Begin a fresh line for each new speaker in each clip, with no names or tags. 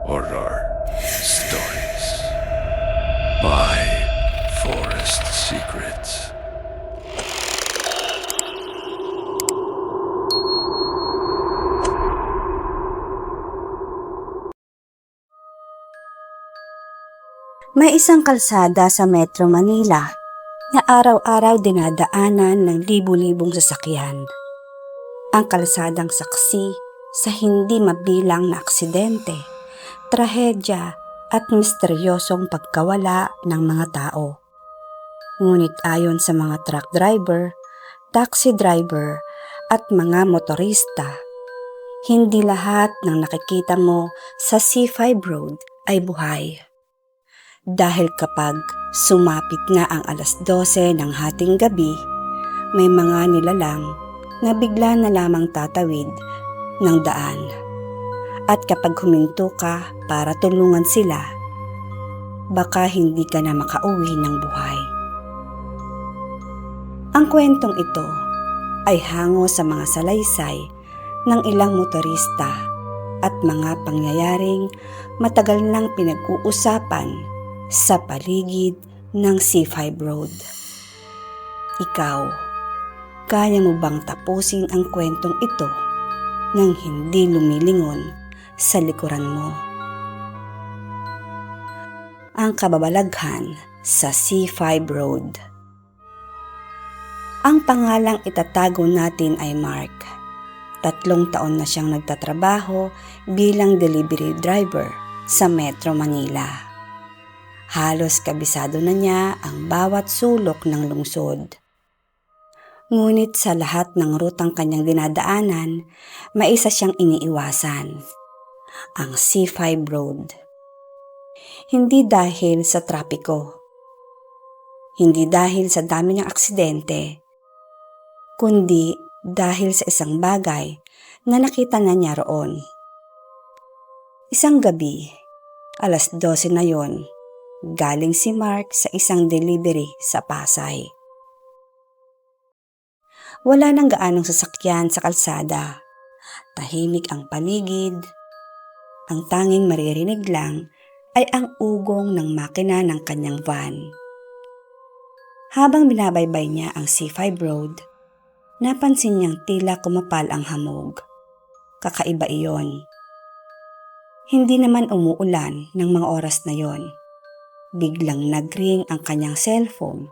Horror Stories by Forest Secrets.
May isang kalsada sa Metro Manila na araw-araw dinadaanan ng libu-libong sasakyan. Ang kalsadang saksi sa hindi mabilang na aksidente, trahedya at misteryosong pagkawala ng mga tao. Ngunit ayon sa mga truck driver, taxi driver at mga motorista, hindi lahat ng nakikita mo sa C5 Road ay buhay. Dahil kapag sumapit na ang 12:00 ng hating gabi, may mga nilalang na bigla na lamang tatawid ng daan. At kapag huminto ka para tulungan sila, baka hindi ka na makauwi ng buhay. Ang kwentong ito ay hango sa mga salaysay ng ilang motorista at mga pangyayaring matagal nang pinag-uusapan sa paligid ng C5 Road. Ikaw, kaya mo bang tapusin ang kwentong ito nang hindi lumilingon sa likuran mo? Ang kababalaghan sa C5 Road. Ang pangalang itatago natin ay Mark. 3 taon na siyang nagtatrabaho bilang delivery driver sa Metro Manila. Halos kabisado na niya ang bawat sulok ng lungsod. Ngunit sa lahat ng rutang kanyang dinadaanan, may isa siyang iniiwasan, ang C5 Road. Hindi dahil sa trapiko, hindi dahil sa dami ng aksidente, kundi dahil sa isang bagay na nakita na niya roon. Isang gabi, 12:00 na yon, galing si Mark sa isang delivery sa Pasay. Wala nang gaanong sasakyan sa kalsada. Tahimik ang paligid. Ang tanging maririnig lang ay ang ugong ng makina ng kanyang van. Habang binabaybay niya ang C5 Road, napansin niyang tila kumapal ang hamog. Kakaiba iyon. Hindi naman umuulan ng mga oras na yon. Biglang nag-ring ang kanyang cellphone.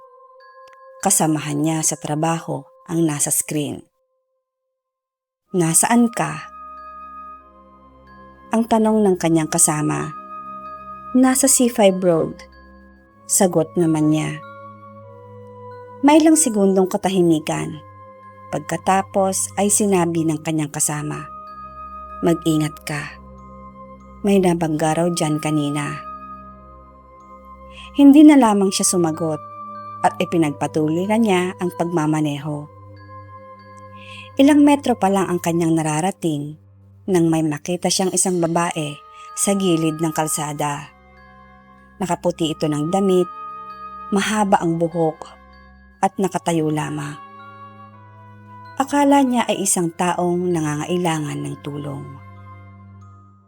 Kasamahan niya sa trabaho ang nasa screen. "Nasaan ka?" Ang tanong ng kanyang kasama. "Nasa C5 Road." Sagot naman niya. May ilang segundong katahimikan. Pagkatapos ay sinabi ng kanyang kasama, "Mag-ingat ka. May nabangga raw dyan kanina." Hindi na lamang siya sumagot at ipinagpatuloy na niya ang pagmamaneho. Ilang metro pa lang ang kanyang nararating nang may makita siyang isang babae sa gilid ng kalsada. Nakaputi ito ng damit, mahaba ang buhok at nakatayo lamang. Akala niya ay isang taong nangangailangan ng tulong.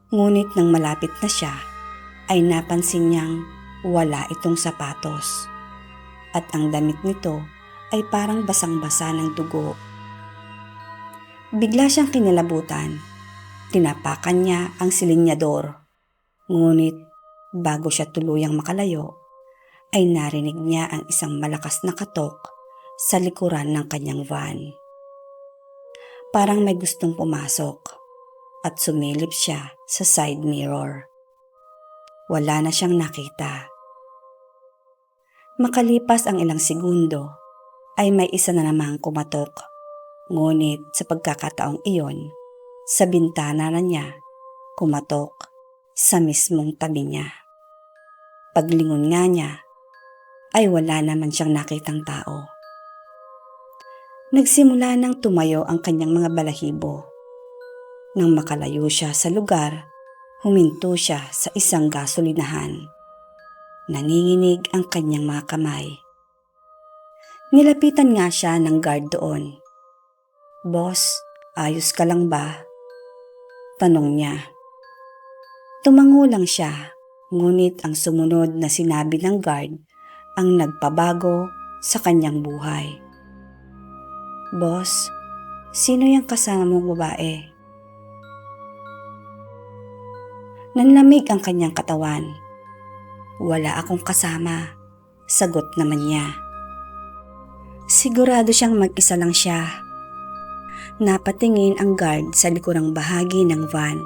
Ngunit nang malapit na siya, ay napansin niyang wala itong sapatos at ang damit nito ay parang basang-basa ng dugo. Bigla siyang kinilabutan. Tinapakan niya ang silinyador. Ngunit bago siya tuluyang makalayo, ay narinig niya ang isang malakas na katok sa likuran ng kanyang van. Parang may gustong pumasok at sumilip siya sa side mirror. Wala na siyang nakita. Makalipas ang ilang segundo, ay may isa na namang kumatok. Ngunit sa pagkakataong iyon, sa bintana na niya, kumatok sa mismong tabi niya. Paglingon nga niya, ay wala naman siyang nakitang tao. Nagsimula nang tumayo ang kanyang mga balahibo. Nang makalayo siya sa lugar, huminto siya sa isang gasolinahan. Nanginginig ang kanyang mga kamay. Nilapitan nga siya ng guard doon. "Boss, ayos ka lang ba?" tanong niya. Tumango lang siya, ngunit ang sumunod na sinabi ng guard ang nagpabago sa kanyang buhay. "Boss, sino yung kasama mong babae?" Nanlamig ang kanyang katawan. "Wala akong kasama," sagot naman niya. Sigurado siyang mag-isa lang siya. Napatingin ang guard sa likurang bahagi ng van.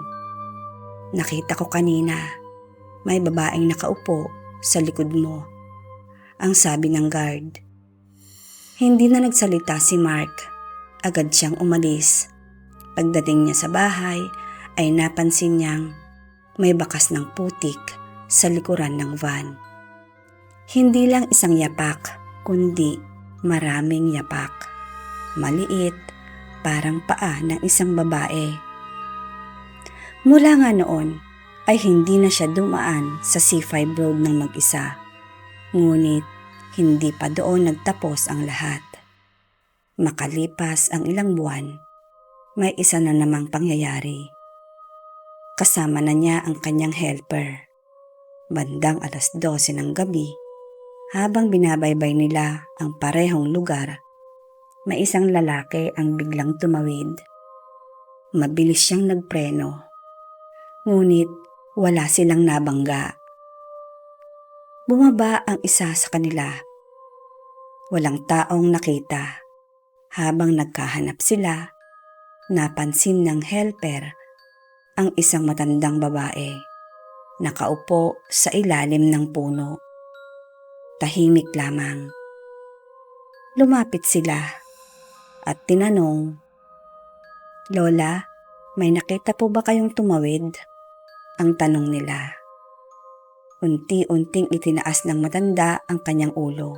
"Nakita ko kanina, may babaeng nakaupo sa likod mo," ang sabi ng guard. Hindi na nagsalita si Mark. Agad siyang umalis. Pagdating niya sa bahay ay napansin niyang may bakas ng putik sa likuran ng van. Hindi lang isang yapak, kundi maraming yapak. Maliit, parang paa ng isang babae. Mula nga noon ay hindi na siya dumaan sa C5 Road ng mag-isa. Ngunit hindi pa doon nagtapos ang lahat. Makalipas ang ilang buwan, may isa na namang pangyayari. Kasama na niya ang kanyang helper. Bandang 12:00 ng gabi, habang binabaybay nila ang parehong lugar, may isang lalaki ang biglang tumawid. Mabilis siyang nagpreno, ngunit wala silang nabangga. Bumaba ang isa sa kanila. Walang taong nakita. Habang nagkahanap sila, napansin ng helper ang isang matandang babae, nakaupo sa ilalim ng puno. Tahimik lamang. Lumapit sila at tinanong, "Lola, may nakita po ba kayong tumawid?" Ang tanong nila. Unti-unting itinaas ng matanda ang kanyang ulo.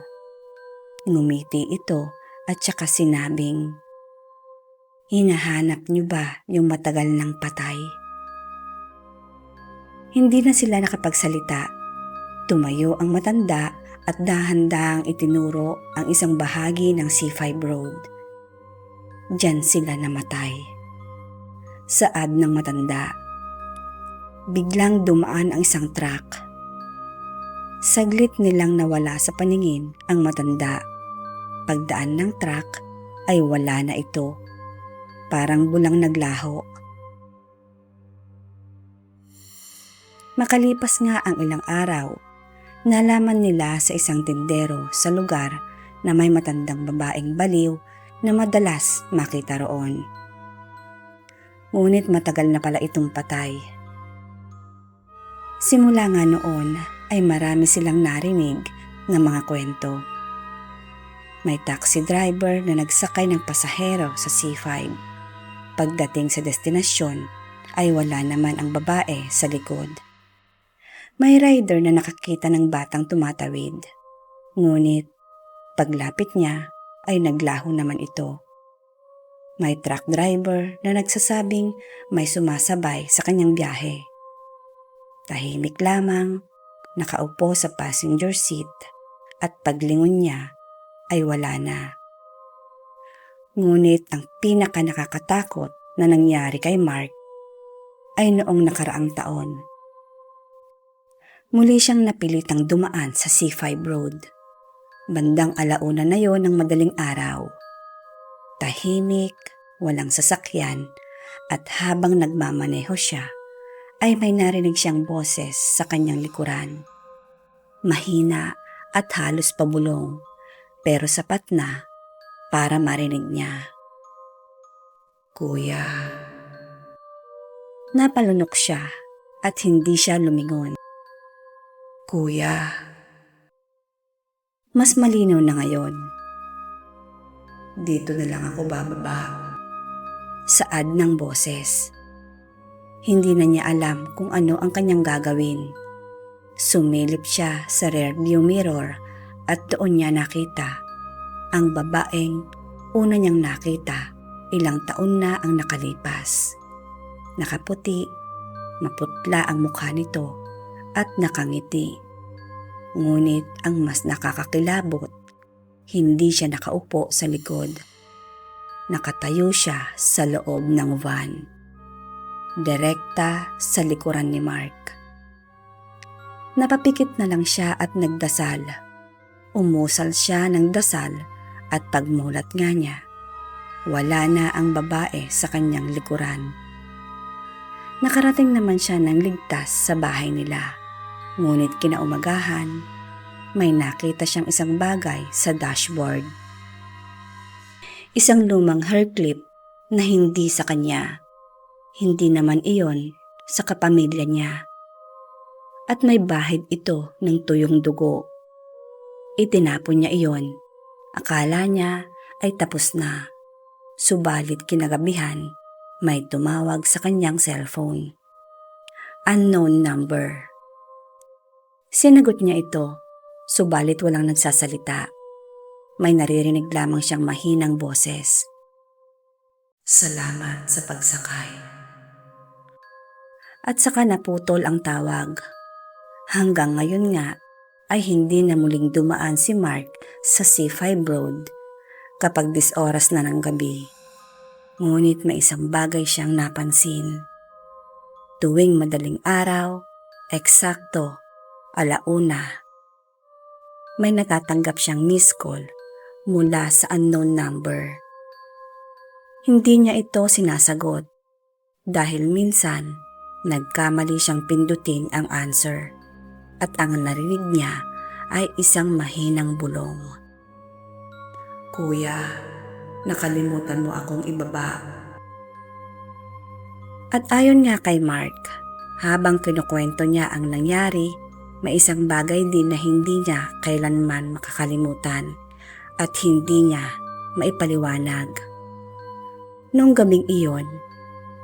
Ngumiti ito at saka sinabing, "Hinahanap niyo ba yung matagal ng patay?" Hindi na sila nakapagsalita. Tumayo ang matanda at dahan-dahang itinuro ang isang bahagi ng C5 Road. Diyan sila namatay. Saad ng matanda. Biglang dumaan ang isang truck. Saglit nilang nawala sa paningin ang matanda. Pagdaan ng truck ay wala na ito. Parang bulang naglaho. Makalipas nga ang ilang araw, nalaman nila sa isang tindero sa lugar na may matandang babaeng baliw na madalas makita roon. Ngunit matagal na pala itong patay. Simula nga noon ay marami silang narinig ng mga kwento. May taxi driver na nagsakay ng pasahero sa C5. Pagdating sa destinasyon ay wala naman ang babae sa likod. May rider na nakakita ng batang tumatawid. Ngunit paglapit niya ay naglaho naman ito. May truck driver na nagsasabing may sumasabay sa kanyang biyahe. Tahimik lamang, nakaupo sa passenger seat at paglingon niya ay wala na. Ngunit ang pinaka nakakatakot na nangyari kay Mark ay noong nakaraang taon. Muli siyang napilitang dumaan sa C5 Road. Bandang 1:00 na yon ng madaling araw. Tahimik, walang sasakyan, at habang nagmamaneho siya, ay may narinig siyang boses sa kanyang likuran. Mahina at halos pabulong, pero sapat na para marinig niya. "Kuya." Napalunok siya at hindi siya lumingon. "Kuya." Mas malinaw na ngayon. "Dito na lang ako bababa." Saad ng boses. Hindi na niya alam kung ano ang kanyang gagawin. Sumilip siya sa rearview mirror at doon niya nakita ang babaeng una niyang nakita ilang taon na ang nakalipas. Nakaputi, maputla ang mukha nito at nakangiti. Ngunit ang mas nakakakilabot, hindi siya nakaupo sa likod. Nakatayo siya sa loob ng van. direkta sa likuran ni Mark. Napapikit na lang siya at nagdasal. Umusal siya ng dasal at pagmulat nga niya, wala na ang babae sa kanyang likuran. Nakarating naman siya ng ligtas sa bahay nila. Ngunit kinaumagahan, may nakita siyang isang bagay sa dashboard. Isang lumang hair clip na hindi sa kanya. Hindi naman iyon sa kapamilya niya. At may bahid ito ng tuyong dugo. Itinapon niya iyon. Akala niya ay tapos na. Subalit kinagabihan, may tumawag sa kanyang cellphone. Unknown number. Sinagot niya ito, subalit walang nagsasalita. May naririnig lamang siyang mahinang boses. Salamat sa pagsakay. At saka naputol ang tawag. Hanggang ngayon nga ay hindi na muling dumaan si Mark sa C5 Road kapag 10 oras na ng gabi. Ngunit may isang bagay siyang napansin. Tuwing madaling araw, eksakto, 1:00, may natatanggap siyang missed call mula sa unknown number. Hindi niya ito sinasagot dahil minsan nagkamali siyang pindutin ang answer. At ang narinig niya ay isang mahinang bulong. Kuya, nakalimutan mo akong ibaba. At ayon nga kay Mark, habang kinukwento niya ang nangyari, may isang bagay din na hindi niya kailanman makakalimutan at hindi niya maipaliwanag. Noong gabing iyon,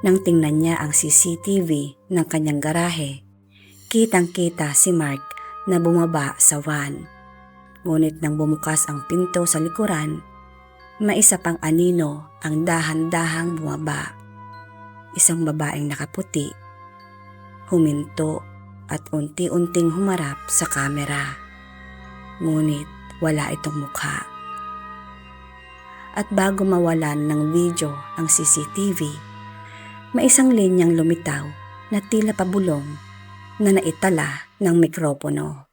nang tingnan niya ang CCTV ng kanyang garahe, kitang-kita si Mark na bumaba sa van. Ngunit nang bumukas ang pinto sa likuran, may isa pang anino ang dahan-dahang bumaba. Isang babaeng nakaputi, huminto at unti-unting humarap sa kamera. Ngunit wala itong mukha. At bago mawalan ng video ang CCTV, may isang linyang lumitaw na tila pabulong na naitala ng mikropono.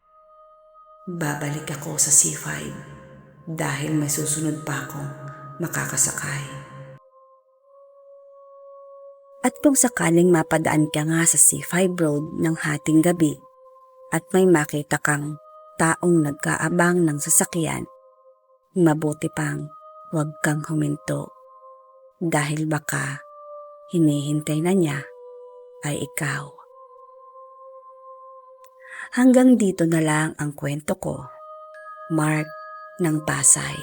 Babalik ako sa C5 dahil may susunod pa akong makakasakay. At kung sakaling mapadaan ka nga sa C5 Road ng hating gabi at may makita kang taong nagkaabang ng sasakyan, mabuti pang huwag kang huminto dahil baka hinihintay na niya ay ikaw. Hanggang dito na lang ang kwento ko. Mark ng Pasay.